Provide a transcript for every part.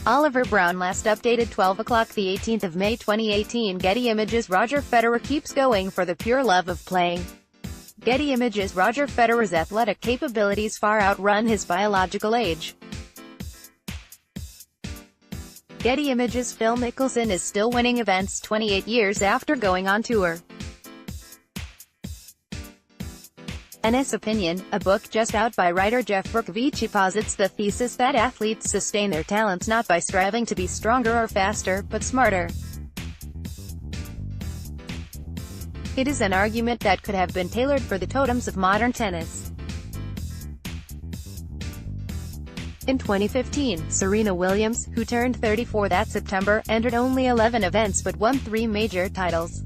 Oliver Brown last updated 12 o'clock the 18th of May 2018. Getty Images Roger Federer keeps going for the pure love of playing. Getty Images Roger Federer's athletic capabilities far outrun his biological age. Getty Images Phil Mickelson is still winning events 28 years after going on tour. Tennis Opinion, a book just out by writer Jeff Bercovici, posits the thesis that athletes sustain their talents not by striving to be stronger or faster, but smarter. It is an argument that could have been tailored for the totems of modern tennis. In 2015, Serena Williams, who turned 34 that September, entered only 11 events but won 3 major titles.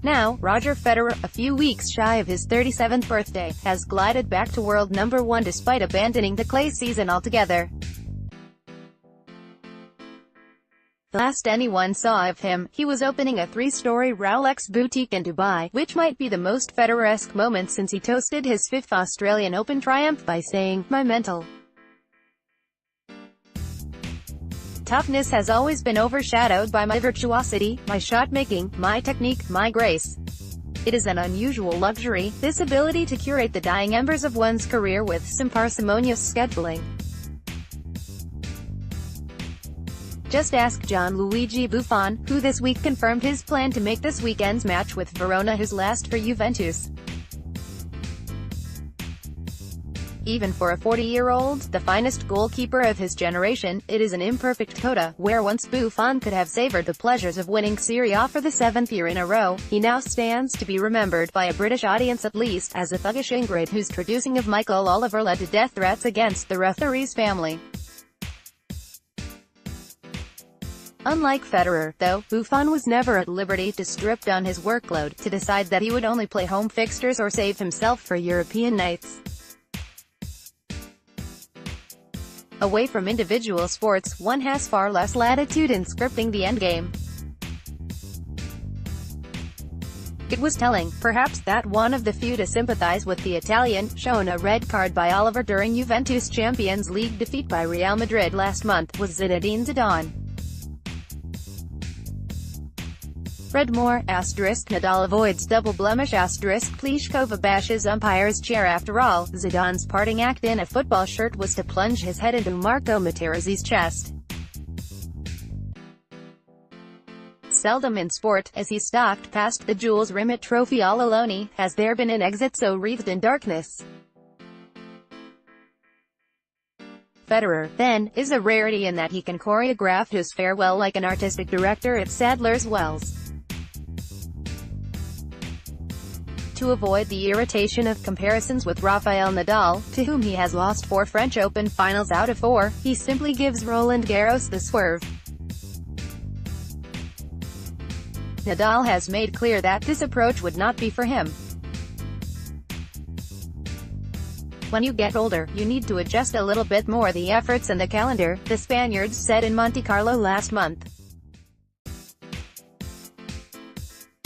Now, Roger Federer, a few weeks shy of his 37th birthday, has glided back to world number 1 despite abandoning the clay season altogether. The last anyone saw of him, he was opening a 3-story Rolex boutique in Dubai, which might be the most Federer-esque moment since he toasted his 5th Australian Open triumph by saying, "My mental toughness has always been overshadowed by my virtuosity, my shot-making, my technique, my grace. It is an unusual luxury, this ability to curate the dying embers of one's career with some parsimonious scheduling. Just ask Gianluigi Buffon, who this week confirmed his plan to make this weekend's match with Verona his last for Juventus. Even for a 40-year-old, the finest goalkeeper of his generation, it is an imperfect coda. Where once Buffon could have savored the pleasures of winning Serie A for the 7th year in a row, he now stands to be remembered, by a British audience at least, as a thuggish ingrate whose traducing of Michael Oliver led to death threats against the referee's family. Unlike Federer, though, Buffon was never at liberty to strip down his workload, to decide that he would only play home fixtures or save himself for European nights. Away from individual sports, one has far less latitude in scripting the endgame. It was telling, perhaps, that one of the few to sympathize with the Italian, shown a red card by Oliver during Juventus Champions League defeat by Real Madrid last month, was Zinedine Zidane. Read more, Nadal avoids double blemish, Pliskova bashes umpire's chair. After all, Zidane's parting act in a football shirt was to plunge his head into Marco Materazzi's chest. Seldom in sport, as he stalked past the Jules Rimet trophy all alone, has there been an exit so wreathed in darkness. Federer, then, is a rarity in that he can choreograph his farewell like an artistic director at Sadler's Wells. To avoid the irritation of comparisons with Rafael Nadal, to whom he has lost 4 French Open finals out of 4, he simply gives Roland Garros the swerve. Nadal has made clear that this approach would not be for him. When you get older, you need to adjust a little bit more the efforts and the calendar, the Spaniards said in Monte Carlo last month.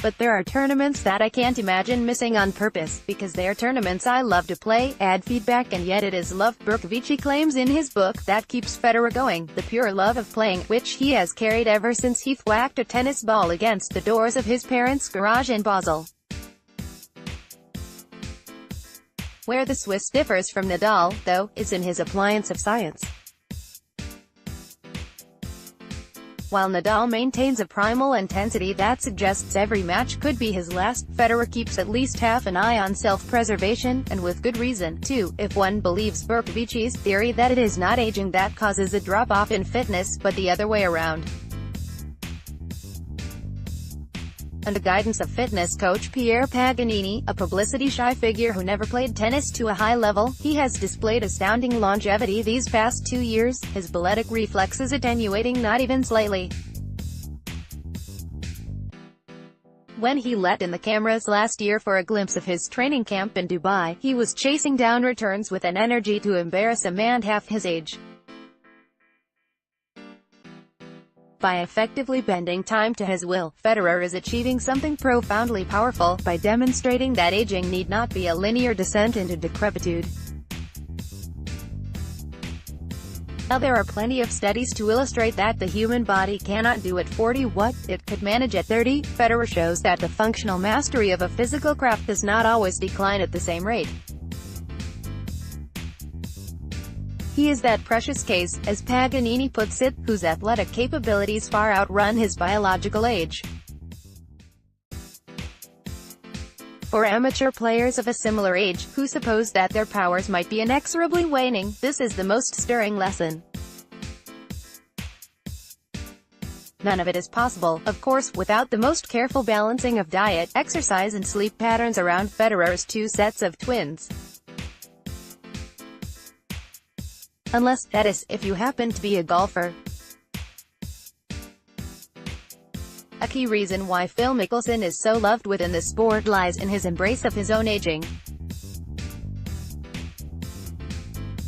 But there are tournaments that I can't imagine missing on purpose, because they are tournaments I love to play, add feedback, and yet it is love, Bercovici claims in his book, that keeps Federer going, the pure love of playing, which he has carried ever since he whacked a tennis ball against the doors of his parents' garage in Basel. Where the Swiss differs from Nadal, though, is in his appliance of science. While Nadal maintains a primal intensity that suggests every match could be his last, Federer keeps at least half an eye on self-preservation, and with good reason, too, if one believes Bercovici's theory that it is not aging that causes a drop-off in fitness, but the other way around. Under guidance of fitness coach Pierre Paganini, a publicity-shy figure who never played tennis to a high level, he has displayed astounding longevity these past 2 years, his balletic reflexes attenuating not even slightly. When he let in the cameras last year for a glimpse of his training camp in Dubai, he was chasing down returns with an energy to embarrass a man half his age. By effectively bending time to his will, Federer is achieving something profoundly powerful, by demonstrating that aging need not be a linear descent into decrepitude. Now there are plenty of studies to illustrate that the human body cannot do at 40 what it could manage at 30. Federer shows that the functional mastery of a physical craft does not always decline at the same rate. He is that precious case, as Paganini puts it, whose athletic capabilities far outrun his biological age. For amateur players of a similar age, who suppose that their powers might be inexorably waning, this is the most stirring lesson. None of it is possible, of course, without the most careful balancing of diet, exercise and sleep patterns around Federer's two sets of twins. Unless, that is, if you happen to be a golfer. A key reason why Phil Mickelson is so loved within the sport lies in his embrace of his own aging.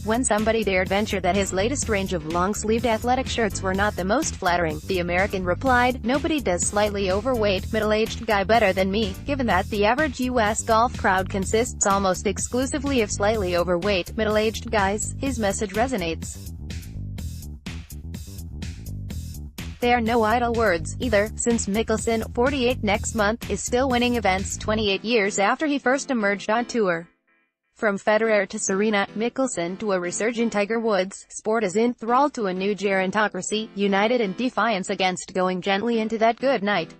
When somebody dared venture that his latest range of long-sleeved athletic shirts were not the most flattering, the American replied, "Nobody does slightly overweight, middle-aged guy better than me." Given that the average U.S. golf crowd consists almost exclusively of slightly overweight, middle-aged guys, his message resonates. They are no idle words, either, since Mickelson, 48 next month, is still winning events 28 years after he first emerged on tour. From Federer to Serena, Mickelson to a resurgent Tiger Woods, sport is enthralled to a new gerontocracy, united in defiance against going gently into that good night.